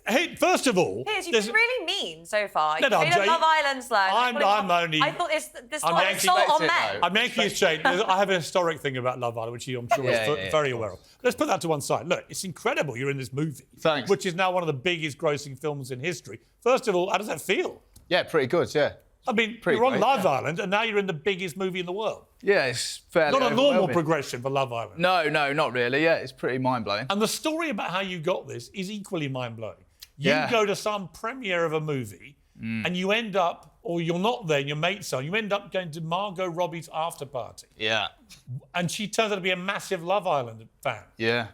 Hey, first of all... Piers, you've been really mean so far. No, You've been a Love Island slang. I'm only... I thought this I'm was assault on men. I'm making a change. I have a historic thing about Love Island, which I'm sure is very aware of. Let's put that to one side. Look, it's incredible you're in this movie. Thanks. Which is now one of the biggest grossing films in history. First of all, how does that feel? Yeah, pretty good, yeah. I mean, you're on Love Island, and now you're in the biggest movie in the world. Yeah, it's fairly Not a normal progression for Love Island. No, not really. Yeah, it's pretty mind-blowing. And the story about how you got this is equally mind-blowing. You go to some premiere of a movie, and you end up, or you're not there, and your mates are, you end up going to Margot Robbie's after party. Yeah. And she turns out to be a massive Love Island fan. Yeah.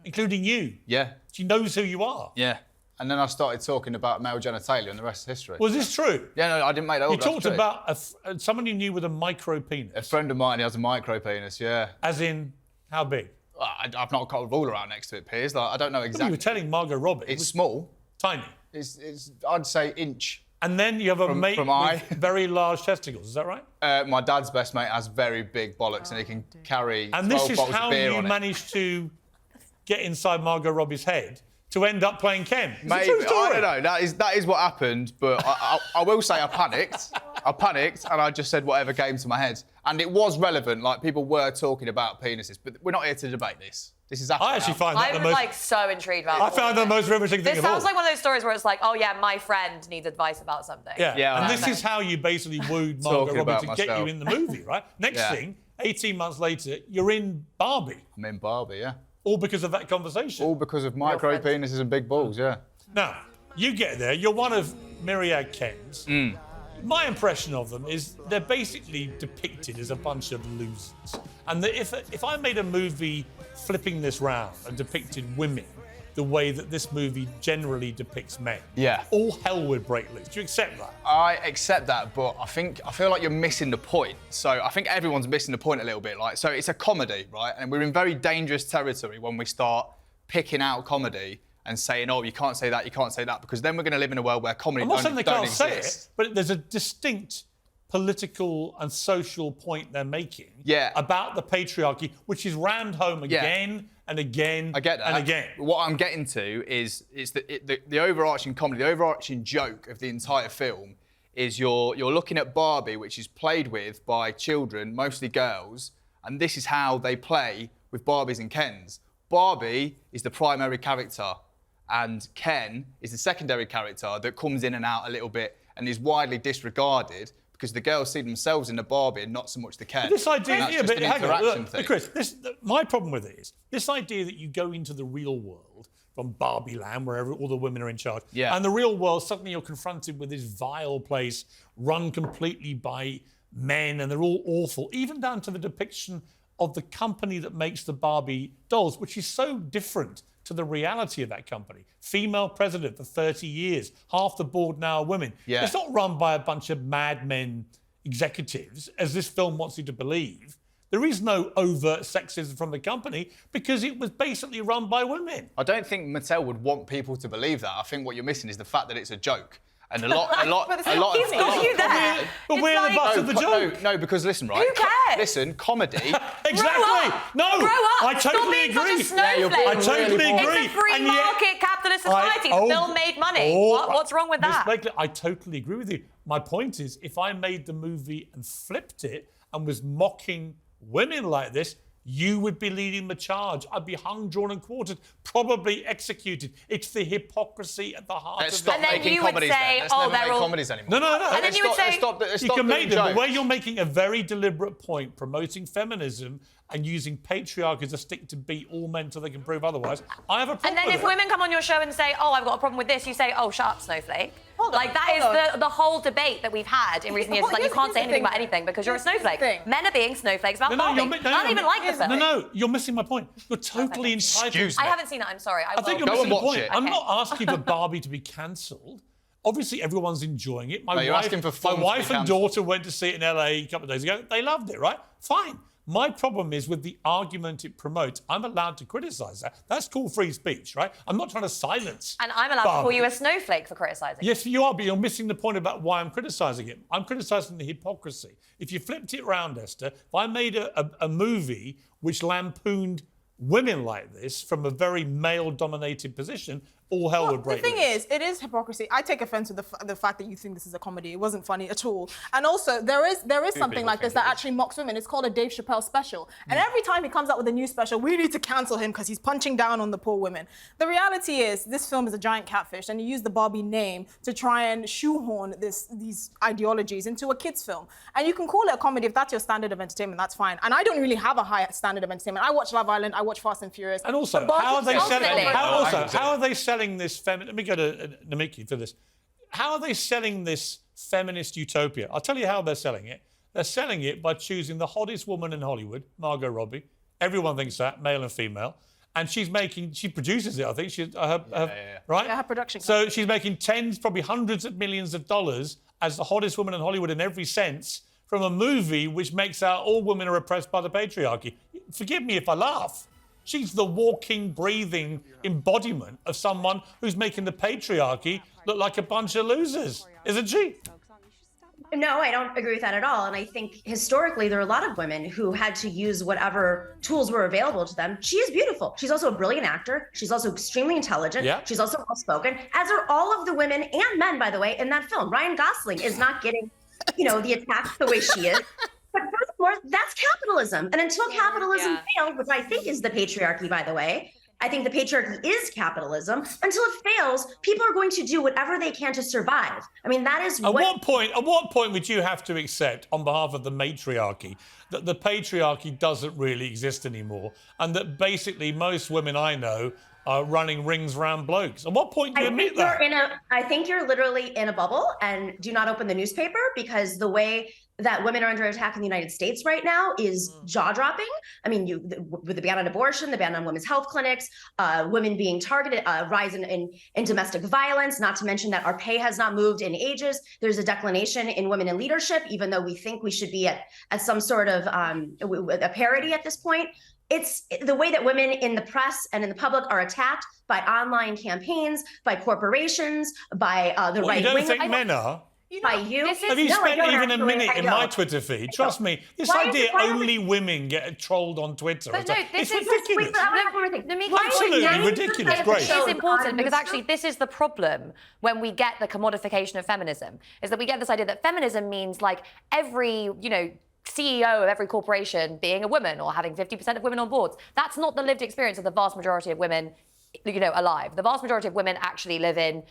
Including you. Yeah. She knows who you are. Yeah. And then I started talking about male genitalia, and the rest is history. Was this true? Yeah, no, I didn't make that up. You talked about someone you knew with a micro penis. A friend of mine, he has a micro penis, yeah. As in, how big? I've not got a ruler out next to it, Piers. Like, I don't know exactly. You were telling Margot Robbie. It's small. Tiny. It's I'd say inch. And then you have a mate with very large testicles, is that right? My dad's best mate has very big bollocks, and he can carry 12 bottles of beer on it. And this is how you managed to get inside Margot Robbie's head to end up playing Ken. Maybe. I don't know. That is what happened, but I will say I panicked. And I just said whatever came to my head. And it was relevant. Like, people were talking about penises, but we're not here to debate this. This is I actually find that the most... I'm, so intrigued about I found the most riveting thing of all. This sounds like one of those stories where it's like, oh, yeah, my friend needs advice about something. Yeah. And this is how you basically wooed Margot Robbie to get you in the movie, right? Next thing, 18 months later, you're in Barbie. I'm in Barbie, yeah. All because of that conversation. All because of micro penises and big balls, yeah. Now, you get there, you're one of myriad Kens. My impression of them is they're basically depicted as a bunch of losers. And that if I made a movie flipping this round and depicted women the way that this movie generally depicts men, all hell would break loose. Do you accept that? I accept that, but I feel like you're missing the point. So I think everyone's missing the point a little bit. Like, so it's a comedy, right? And we're in very dangerous territory when we start picking out comedy and saying, oh, you can't say that, because then we're going to live in a world where comedy don't exist. I'm not saying they can't say it, but there's a distinct political and social point they're making about the patriarchy, which is rammed home again and again I get that. and again. What I'm getting to is the overarching comedy, the overarching joke of the entire film is you're looking at Barbie, which is played with by children, mostly girls, and this is how they play with Barbies and Kens. Barbie is the primary character, and Ken is the secondary character that comes in and out a little bit and is widely disregarded because the girls see themselves in the Barbie and not so much the Ken. But this idea, hang on, thing. Chris, my problem with it is this idea that you go into the real world from Barbie land, where all the women are in charge, and the real world, suddenly you're confronted with this vile place run completely by men, and they're all awful, even down to the depiction of the company that makes the Barbie dolls, which is so different to the reality of that company. Female president for 30 years, half the board now are women. It's not run by a bunch of madmen executives, as this film wants you to believe. There is no overt sexism from the company because it was basically run by women. I don't think Mattel would want people to believe that. I think what you're missing is the fact that it's a joke. And a lot But he's got you there. But we're the butt of the joke. No, because listen, right? Who cares? Listen, comedy. Exactly. No. Grow up. I totally Stop being agree. such a snowflake. I totally agree. It's a free market capitalist society. The film made money. What's wrong with that? I totally agree with you. My point is, if I made the movie and flipped it and was mocking women like this, you would be leading the charge. I'd be hung, drawn and quartered, probably executed. It's the hypocrisy at the heart of it. Stop making comedies then. Let's never make comedies anymore. No. And then you would say... You can make them, but where you're making a very deliberate point, promoting feminism and using patriarchy as a stick to beat all men till they can prove otherwise, I have a problem And then with if it. women come on your show and say, oh, I've got a problem with this, you say, oh, shut up, snowflake. That is the whole debate that we've had in recent years. Like, you can't say anything about anything because you're a snowflake. Men are being snowflakes about Barbie. I don't even like the film. No, you're missing my point. You're totally entitled. Excuse me. I haven't seen it, I'm sorry. I think you're missing the point. I'm Okay. not asking for Barbie to be cancelled. Obviously, everyone's enjoying it. My wife and daughter went to see it in LA a couple of days ago. They loved it, right? Fine. My problem is with the argument it promotes. I'm allowed to criticise that. That's called free speech, right? I'm not trying to silence And I'm allowed to call you a snowflake for criticising. Yes, you are, but you're missing the point about why I'm criticising it. I'm criticising the hypocrisy. If you flipped it round, Esther, if I made a movie which lampooned women like this from a very male-dominated position, all hell would break The thing loose. is, it is hypocrisy. I take offense with the fact that you think this is a comedy. It wasn't funny at all. And also, there is something like this that actually mocks women. It's called a Dave Chappelle special. And every time he comes out with a new special, we need to cancel him because he's punching down on the poor women. The reality is, this film is a giant catfish, and he used the Barbie name to try and shoehorn these ideologies into a kid's film. And you can call it a comedy if that's your standard of entertainment. That's fine. And I don't really have a high standard of entertainment. I watch Love Island. I watch Fast and Furious. And also, how are they selling this? Let me go to Namiki for this. How are they selling this feminist utopia? I'll tell you how they're selling it. They're selling it by choosing the hottest woman in Hollywood, Margot Robbie. Everyone thinks that, male and female. And she produces it, I think. Right? Yeah, her production. So she's making tens, probably hundreds of millions of dollars as the hottest woman in Hollywood in every sense from a movie which makes out all women are oppressed by the patriarchy. Forgive me if I laugh. She's the walking, breathing embodiment of someone who's making the patriarchy look like a bunch of losers, isn't she? No, I don't agree with that at all. And I think historically, there are a lot of women who had to use whatever tools were available to them. She is beautiful. She's also a brilliant actor. She's also extremely intelligent. Yeah. She's also well-spoken, as are all of the women and men, by the way, in that film. Ryan Gosling is not getting, the attack the way she is. But furthermore, that's capitalism. And until capitalism fails, which I think is the patriarchy, by the way, I think the patriarchy is capitalism. Until it fails, people are going to do whatever they can to survive. I mean, that is At what point would you have to accept, on behalf of the matriarchy, that the patriarchy doesn't really exist anymore, and that basically most women I know are running rings around blokes? At what point do you admit that? I think you're literally in a bubble, and do not open the newspaper, because the way that women are under attack in the United States right now is jaw-dropping. I mean, with the ban on abortion, the ban on women's health clinics, women being targeted, rise in domestic violence, not to mention that our pay has not moved in ages. There's a declination in women in leadership, even though we think we should be at some sort of a parity at this point. It's the way that women in the press and in the public are attacked by online campaigns, by corporations, by the right wing. You don't think men are? By you? Have you spent even a minute in my Twitter feed? Trust me, this idea only women get trolled on Twitter. But no, it's ridiculous. Absolutely ridiculous. Great. It's important because actually this is the problem when we get the commodification of feminism, is that we get this idea that feminism means like every, CEO of every corporation being a woman or having 50% of women on boards. That's not the lived experience of the vast majority of women alive. The vast majority of women actually live in,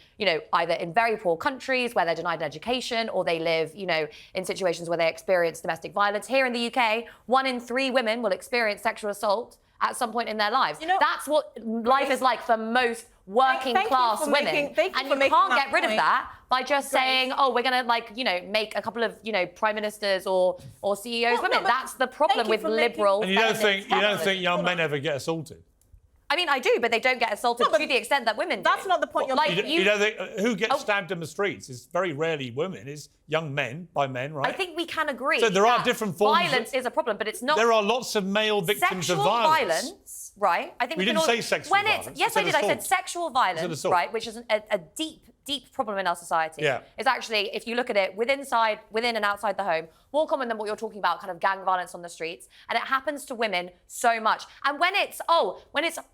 either in very poor countries where they're denied an education, or they live, in situations where they experience domestic violence. Here in the UK, 1 in 3 women will experience sexual assault at some point in their lives. That's what life is like for most working class women. And you can't get rid of that by just saying, oh, we're going to make a couple of, prime ministers or CEOs women. That's the problem with liberal. And you don't think young men ever get assaulted? I mean, I do, but they don't get assaulted to the extent that women do. That's not the point you're making. You don't think who gets stabbed in the streets is very rarely women. It's young men by men, right? I think we can agree. So there are different forms. Violence is a problem, but it's not. There are lots of male victims of violence, right? I think we didn't say sexual violence. Yes, I did. I said sexual violence, right? Which is a deep problem in our society. Yeah. Is actually, if you look at it within and outside the home, more common than what you're talking about, kind of gang violence on the streets, and it happens to women so much. And when it's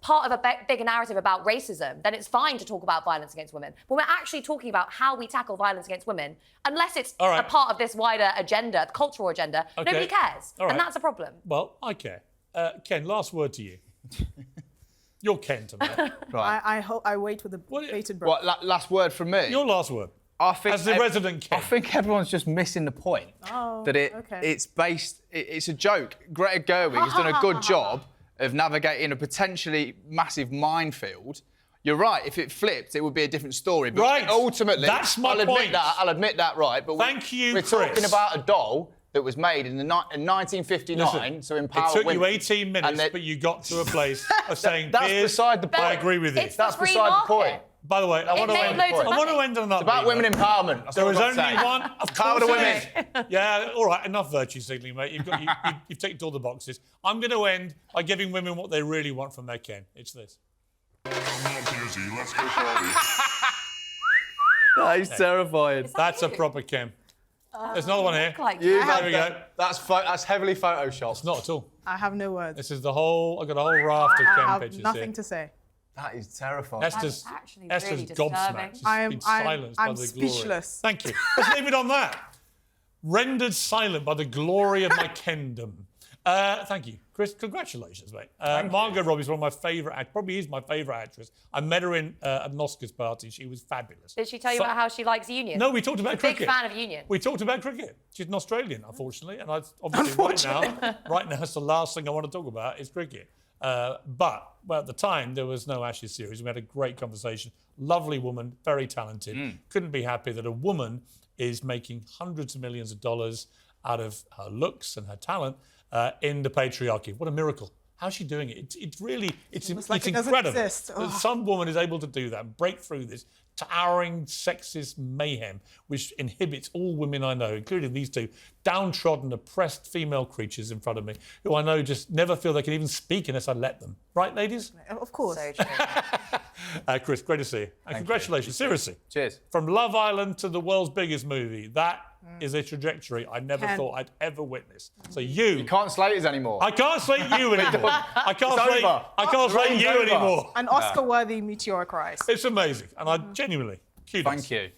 part of a bigger narrative about racism, then it's fine to talk about violence against women. But we're actually talking about how we tackle violence against women, unless it's a part of this wider agenda, the cultural agenda. Okay. Nobody cares, and that's a problem. Well, I care. Ken, last word to you. You're Ken to me. Right. I wait with a bated breath. What, last word from me? Your last word. I think as the resident Ken. I think everyone's just missing the point. It's a joke. Greta Gerwig has done a good job of navigating a potentially massive minefield. You're right, if it flipped, it would be a different story. But ultimately, that's my point. I'll admit that, right. But we're talking about a doll that was made in 1959 to empower women. It took you 18 minutes, but you got to a place of saying, that's beside the point. I agree with you. That's beside the point. By the way, I want to end on that. It's about women empowerment. There was only one. Of Power to women. Yeah, all right, enough virtue signaling, mate. You've ticked all the boxes. I'm going to end by giving women what they really want from their Ken. It's this. Let's go party. That is terrifying. That's a proper Ken. There's another one here. There we go. That's heavily photoshopped. It's not at all. I have no words. This is I got a whole raft of Ken pictures here. Nothing to say. That is terrifying. Esther's really gobsmacked. She's been silenced by the speechless. Glory. Thank you. Let's leave it on that. Rendered silent by the glory of my kingdom. Thank you, Chris. Congratulations, mate. Margot Robbie is one of my favourite probably is my favourite actress. I met her at an Oscars party. She was fabulous. Did she tell you about how she likes Union? No, we talked about cricket. Big fan of Union. We talked about cricket. She's an Australian, unfortunately, and right now, it's the last thing I want to talk about is cricket. But at the time, there was no Ashes series. We had a great conversation. Lovely woman, very talented. Couldn't be happy that a woman is making hundreds of millions of dollars out of her looks and her talent in the patriarchy. What a miracle. How's she doing it? It's incredible that some woman is able to do that and break through this towering sexist mayhem which inhibits all women I know, including these two downtrodden, oppressed female creatures in front of me, who I know just never feel they can even speak unless I let them. Right, ladies? Of course. So true. Chris, great to see you. And congratulations, seriously. Cheers. From Love Island to the world's biggest movie, that is a trajectory I never thought I'd ever witness. So you can't slate us anymore. I can't slate you anymore. I can't slate you anymore. An Oscar-worthy meteoric rise. It's amazing, and I genuinely kudos. Thank you.